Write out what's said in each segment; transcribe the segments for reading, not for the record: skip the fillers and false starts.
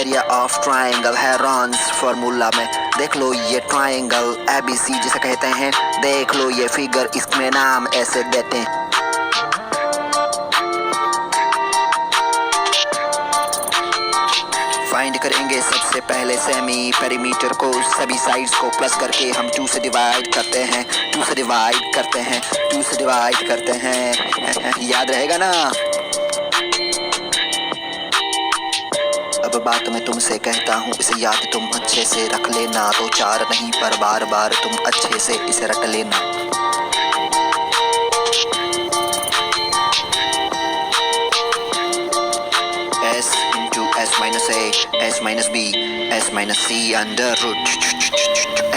Area of triangle है Ron's formula में। देख लो ये ट्राइंगल ABC जिसे कहते हैं। देख लो ये फिगर, इसमें नाम ऐसे देते हैं। फाइंड करेंगे सबसे पहले सेमी पेरीमीटर को, सभी साइड्स को प्लस करके हम 2 से डिवाइड करते हैं, 2 से डिवाइड करते हैं, 2 से डिवाइड करते हैं। याद रहेगा ना? अब बात मैं तुमसे कहता हूँ, इसे याद तुम अच्छे से रख लेना। तो 4 नहीं पर बार बार तुम अच्छे से इसे रट लेना। S into S minus A, S minus B, S minus C under root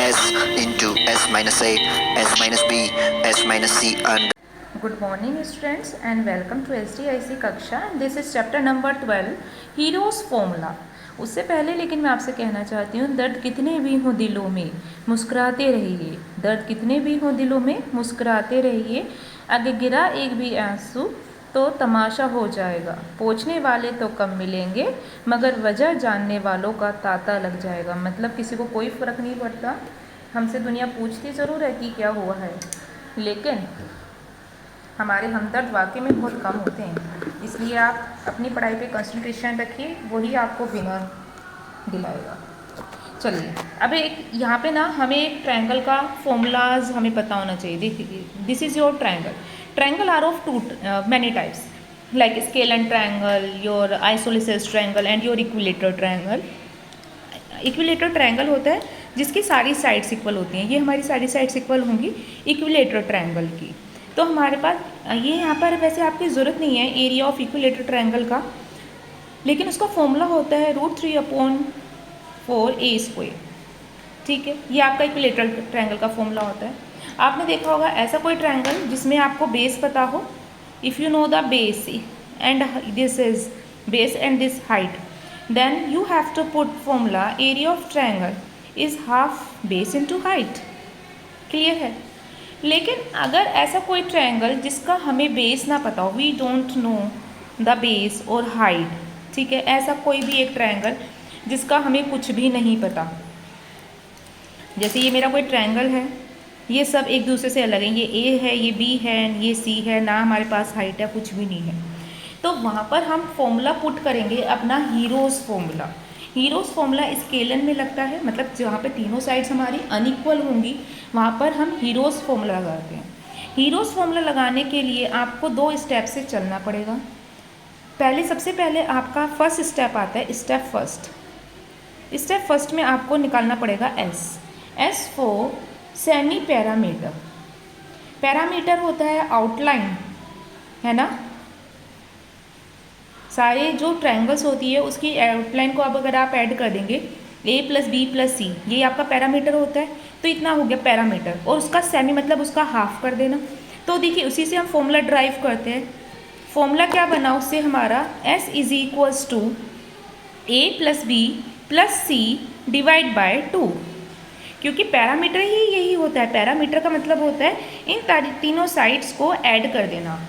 S into S minus A, S minus B, S minus C under. Good morning students and welcome to SDIC कक्षा। This is chapter number 12 heroes formula. उससे पहले लेकिन मैं आपसे कहना चाहती हूँ, दर्द कितने भी हों दिलों में मुस्कुराते रहिए। दर्द कितने भी हों दिलों में मुस्कुराते रहिए। आगे गिरा एक भी आंसू तो तमाशा हो जाएगा। पूछने वाले तो कम मिलेंगे मगर वजह जानने वालों का तांता लग जाएगा। मतलब किसी को कोई फ़र्क नहीं पड़ता, हमसे दुनिया पूछती ज़रूर है कि क्या हुआ है, लेकिन हमारे हमदर्द वाकई में बहुत कम होते हैं। इसलिए आप अपनी पढ़ाई पे कंसंट्रेशन रखिए, वही आपको विनर दिलाएगा। चलिए अब एक यहाँ पे ना हमें एक ट्रायंगल का फॉर्मूलाज हमें पता होना चाहिए। देखिए, this is your triangle. Triangle are of many types like scalene triangle, your isosceles triangle and your equilateral triangle. Equilateral triangle होता है जिसकी सारी साइड्स इक्वल होती हैं। ये हमारी सारी साइड्स इक्वल होंगी इक्विलेटरल ट्रायंगल की। तो हमारे पास ये यहाँ पर वैसे आपकी ज़रूरत नहीं है एरिया ऑफ इक्विलेटरल ट्रायंगल का, लेकिन उसका फॉर्मूला होता है √3/4a²। ठीक है, ये आपका इक्विलेटरल ट्रायंगल का फॉर्मूला होता है। आपने देखा होगा ऐसा कोई ट्रायंगल जिसमें आपको बेस पता हो। If you know the base and this is base and this height, then you have to put formula area of triangle is half base into height. Clear है? लेकिन अगर ऐसा कोई ट्रायंगल जिसका हमें बेस ना पता हो, we don't know the base और हाइट, ठीक है, ऐसा कोई भी एक ट्रायंगल जिसका हमें कुछ भी नहीं पता, जैसे ये मेरा कोई ट्रायंगल है, ये सब एक दूसरे से अलग है, ये ए है, ये बी है, ये सी है, ना हमारे पास हाइट है, कुछ भी नहीं है, तो वहाँ पर हम फॉर्मूला पुट करेंगे अपना heroes formula. Heroes formula scalene में लगता है, मतलब जहाँ पे तीनों साइड्स हमारी अनइक्वल होंगी वहाँ पर हम हीरोज़ फॉर्मूला लगाते हैं। हीरोज़ फॉर्मूला लगाने के लिए आपको 2 स्टेप से चलना पड़ेगा। सबसे पहले आपका फर्स्ट स्टेप आता है स्टेप फर्स्ट। स्टेप फर्स्ट में आपको निकालना पड़ेगा S for semi parameter. Parameter होता है आउटलाइन, है ना। सारे जो ट्रायंगल्स होती है उसकी आउटलाइन को अब अगर आप ऐड कर देंगे a + b + c, ये आपका पैरामीटर होता है। तो इतना हो गया पैरामीटर, और उसका सेमी मतलब उसका हाफ कर देना। तो देखिए उसी से हम फॉर्मूला ड्राइव करते हैं। फॉर्मूला क्या बना उससे हमारा S = a + b + c / 2, क्योंकि पैरामीटर ही यही होता है। पैरामीटर का मतलब होता है इन तीनों साइड्स को ऐड कर देना।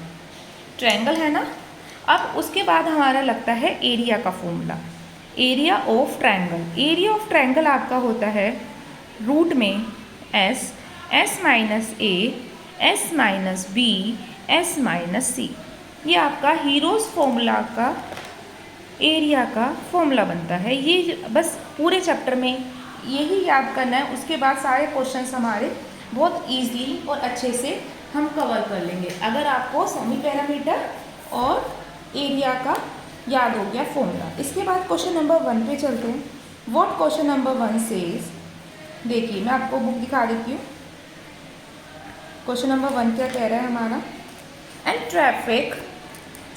ट्रायंगल है ना। अब उसके बाद हमारा लगता है एरिया का formula, area of triangle. Area of triangle आपका होता है रूट में S - a S - b S - c। ये आपका हीरोज़ फॉर्मूला का एरिया का फॉर्मूला बनता है। ये बस पूरे चैप्टर में यही याद करना है। उसके बाद सारे क्वेश्चंस हमारे बहुत इजीली और अच्छे से हम कवर कर लेंगे अगर आपको सेमी पैरामीटर और एरिया का याद हो गया फॉर्मूला। इसके बाद क्वेश्चन नंबर 1 पे चलते हैं। व्हाट क्वेश्चन नंबर 1 सेज, देखिए मैं आपको बुक दिखा देती हूँ। क्वेश्चन नंबर 1 क्या कह रहा है हमारा, and traffic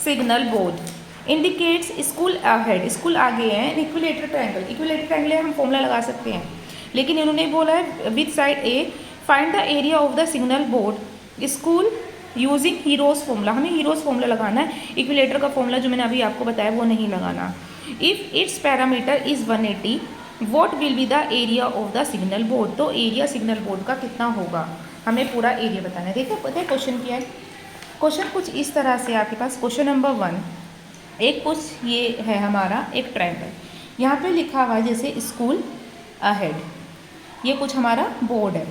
signal board indicates school ahead. School आगे है। इक्विलेटरल ट्रायंगल, इक्विलेटरल ट्रायंगल हम फॉर्मूला लगा सकते हैं, लेकिन इन्होंने बोला है with side A find the area of the signal board school using heroes formula. हमें हीरोज़ फॉर्मूला लगाना है, इक्विलेटर का फॉर्मूला जो मैंने अभी आपको बताया वो नहीं लगाना। If it's parameter is 180 what will be the area of the signal board. तो एरिया सिग्नल बोर्ड का कितना होगा, हमें पूरा एरिया बताना है। देखो पता है क्वेश्चन क्या है। क्वेश्चन कुछ इस तरह से आपके पास क्वेश्चन नंबर 1 एक कुछ ये है हमारा एक ट्रायंगल। यहाँ पे लिखा हुआ है जैसे स्कूल अहेड, ये कुछ हमारा बोर्ड है,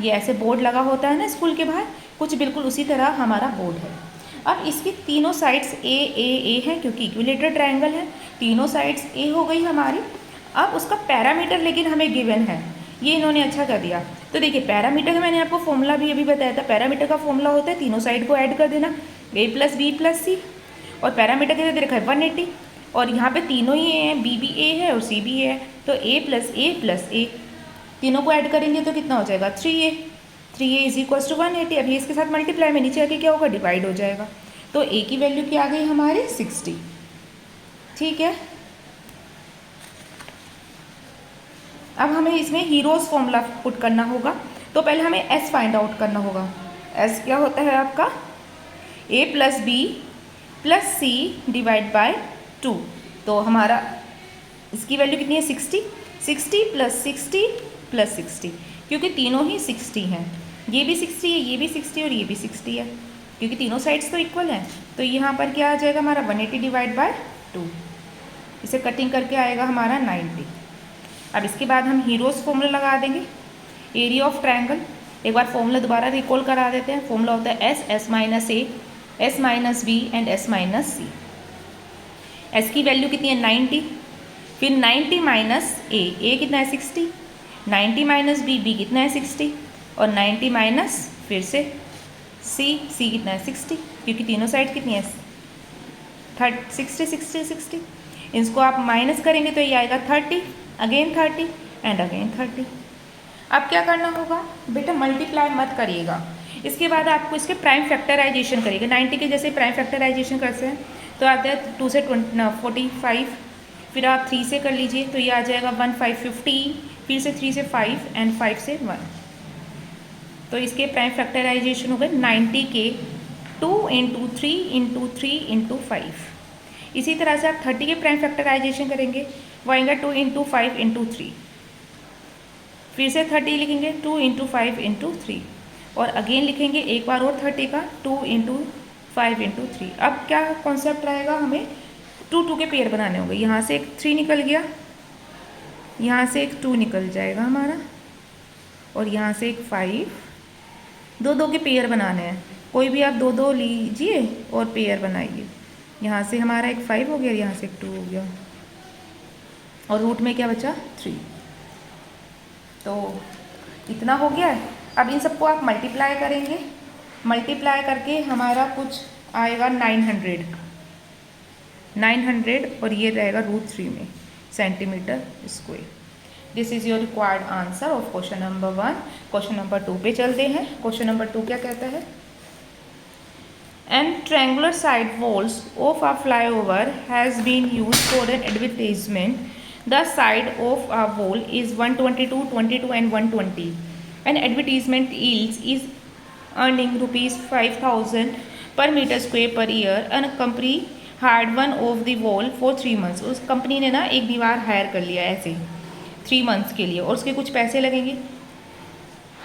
ये ऐसे बोर्ड लगा होता है ना स्कूल के बाहर, कुछ बिल्कुल उसी तरह हमारा बोर्ड है। अब इसकी तीनों साइड्स ए हैं क्योंकि इक्विलेटरल ट्रायंगल है, तीनों साइड्स ए हो गई हमारी। अब उसका पैरामीटर लेकिन हमें गिवन है, ये इन्होंने अच्छा कर दिया। तो देखिए पैरामीटर का मैंने आपको फॉर्मूला भी अभी बताया था, पैरामीटर का फॉर्मूला होता है तीनों साइड को ऐड कर देना, a प्लस बी प्लस सी, और पैरामीटर के दे रखा है 180, और यहाँ पे तीनों ही ए हैं, बी भी ए है और सी भी है, तो a प्लस ए तीनों को ऐड करेंगे तो कितना हो जाएगा 3a, 3a is equals to 180। अभी इसके साथ मल्टीप्लाई में नीचे आके क्या होगा, डिवाइड हो जाएगा, तो a की वैल्यू क्या आ गई हमारी 60। ठीक है, अब हमें इसमें हीरोज फॉर्मूला पुट करना होगा, तो पहले हमें s फाइंड आउट करना होगा। s क्या होता है आपका a plus B plus C divide by 2, तो हमारा इसकी वैल्यू कितनी है 60, 60 प्लस 60 प्लस 60, क्योंकि तीनों ही 60 हैं, ये भी 60 है, ये भी 60 और ये भी 60 है, क्योंकि तीनों साइड्स तो इक्वल हैं। तो यहाँ पर क्या आ जाएगा हमारा 180 डिवाइड बाय 2, इसे कटिंग करके आएगा हमारा 90। अब इसके बाद हम हीरोज फॉर्मूला लगा देंगे, एरिया ऑफ ट्रायंगल। एक बार फॉर्मूला दोबारा रिकॉल करा देते हैं, फॉर्मूला होता है S minus A, S minus B and S minus C. S की वैल्यू कितनी है 90, फिर 90 माइनस ए कितना है 60, 90 माइनस बी कितना है 60, और 90 माइनस फिर से सी कितना है 60, क्योंकि तीनों साइड कितनी है 60। इसको आप माइनस करेंगे तो ये आएगा 30, अगेन 30 एंड अगेन 30। अब क्या करना होगा बेटा, मल्टीप्लाई मत करिएगा, इसके बाद आपको इसके प्राइम फैक्टराइजेशन करिएगा। 90 के जैसे प्राइम फैक्टराइजेशन करते हैं तो आते हैं 2 से 45, फिर आप 3 से कर लीजिए तो ये आ जाएगा 1 5 15, फिर से 3 से 5 एंड 5 से 1, तो इसके प्राइम फैक्टराइजेशन हो गए 90 के 2 इंटू 3 इंटू 3 इंटू 5। इसी तरह से आप 30 के प्राइम फैक्टराइजेशन करेंगे, वो आएगा 2 इंटू 5 इंटू 3, फिर से 30 लिखेंगे 2 इंटू 5 इंटू 3, और अगेन लिखेंगे एक बार और 30 का 2 इंटू 5 इंटू 3। अब क्या कॉन्सेप्ट रहेगा, हमें 2 के पेयर बनाने होंगे। यहाँ से एक 3 निकल गया, यहाँ से एक 2 निकल जाएगा हमारा, और यहाँ से एक 5, 2 के पेयर बनाने हैं। कोई भी आप 2 लीजिए और पेयर बनाइए। यहाँ से हमारा एक 5 हो गया, यहाँ से एक 2 हो गया, और रूट में क्या बचा 3, तो इतना हो गया है। अब इन सबको आप मल्टीप्लाई करेंगे, मल्टीप्लाई करके हमारा कुछ आएगा 900, और ये रहेगा √3 में centimetre square. This is your required answer of question number 1। Question number 2 पे चलते हैं। क्वेश्चन नंबर 2 क्या कहता है, an triangular side walls of a flyover has been used for an advertisement. The side of a wall is 122, 22 and 120. An advertisement yields is earning rupees 5,000 per meter square per year. And a company hired one of the wall for 3 months. उस company ने ना एक दीवार higher कर लिया ऐसे 3 months के लिए, और उसके कुछ पैसे लगेंगे।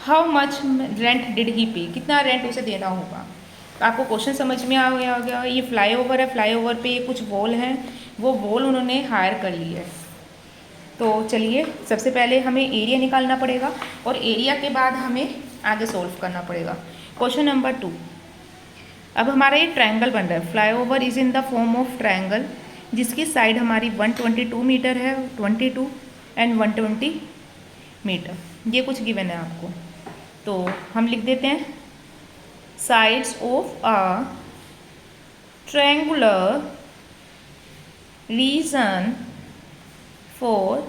How much rent did he पे, कितना रेंट उसे देना होगा। आपको क्वेश्चन समझ में आ गया। ये फ्लाईओवर है, फ्लाईओवर पे ये कुछ वॉल हैं, वो वॉल उन्होंने हायर कर ली है। तो चलिए सबसे पहले हमें एरिया निकालना पड़ेगा, और एरिया के बाद हमें आगे सॉल्व करना पड़ेगा। क्वेश्चन नंबर 2, अब हमारा ये ट्रायंगल बन रहा है। Flyover is in the form of triangle, जिसकी साइड हमारी 122 मीटर है, 22 एंड 120 मीटर, ये कुछ गिवन है आपको। तो हम लिख देते हैं sides of a triangular region for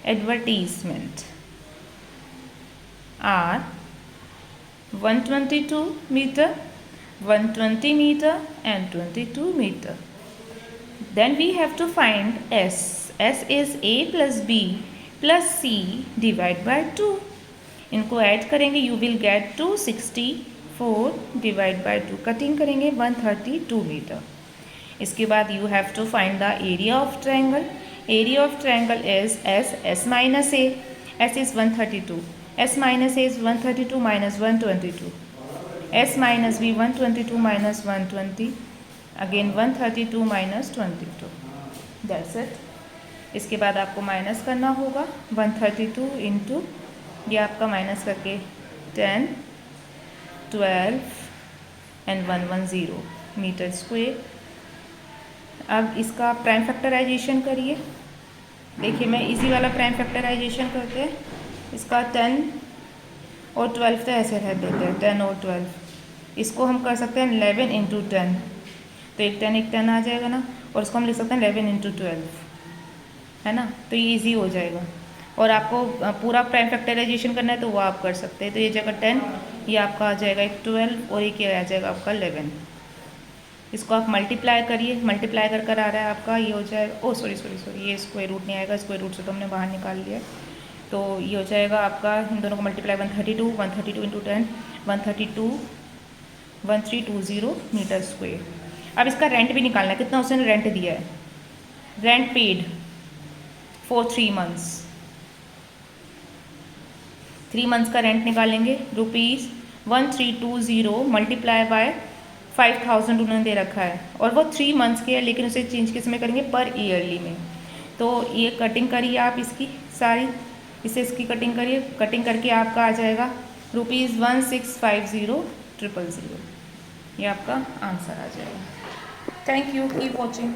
advertisement are 122 meter, 120 meter and 22 meter. Then we have to find S. S is A plus B plus C divided by 2. इनको ऐड करेंगे, you will get 264 divided by 2. Cutting करेंगे 132 metre. इसके बाद you have to find the area of triangle. Area of triangle is S minus A, S is 132, S minus A is 132 minus 122, S minus B 122 minus 120, again 132 minus 22, that's it. इसके बाद आपको minus करना होगा 132 into ये आपका minus करके 10, 12 and 110 metre square. अब इसका प्राइम फैक्टराइजेशन करिए। देखिए मैं इजी वाला प्राइम फैक्टराइजेशन करते हैं। इसका 10 और 12 तो ऐसे रह देते हैं, 10 और 12। इसको हम कर सकते हैं 11 इंटू 10, तो एक 10 आ जाएगा ना, और इसको हम लिख सकते हैं 11 इंटू 12, है ना। तो ये इजी हो जाएगा। और आपको पूरा प्राइम फैक्टराइजेशन करना है तो वो आप कर सकते हैं। तो ये जगह 10, ये आपका आ जाएगा एक 12 और एक आ जाएगा आपका 11। इसको आप मल्टीप्लाई करिए, मल्टीप्लाई कर आ रहा है आपका, ये हो जाएगा, ओ सॉरी, ये स्क्वायर रूट नहीं आएगा, स्क्वायर रूट से तो हमने बाहर निकाल लिया। तो ये हो जाएगा आपका, इन दोनों को मल्टीप्लाई 132 इंटू 10, 1320 मीटर स्क्वेयर। अब इसका रेंट भी निकालना है, कितना उसने रेंट दिया है। Rent paid for 3 months, 3 months का रेंट निकालेंगे। ₹1320 मल्टीप्लाई बाय 5000 उन्होंने दे रखा है, और वो 3 मंथ्स के है, लेकिन उसे चेंज किस में करेंगे, पर ईयरली में। तो ये कटिंग करिए आप इसकी सारी, इसे इसकी कटिंग करिए, कटिंग करके आपका आ जाएगा ₹1650000। ये आपका आंसर आ जाएगा। Thank you, keep watching.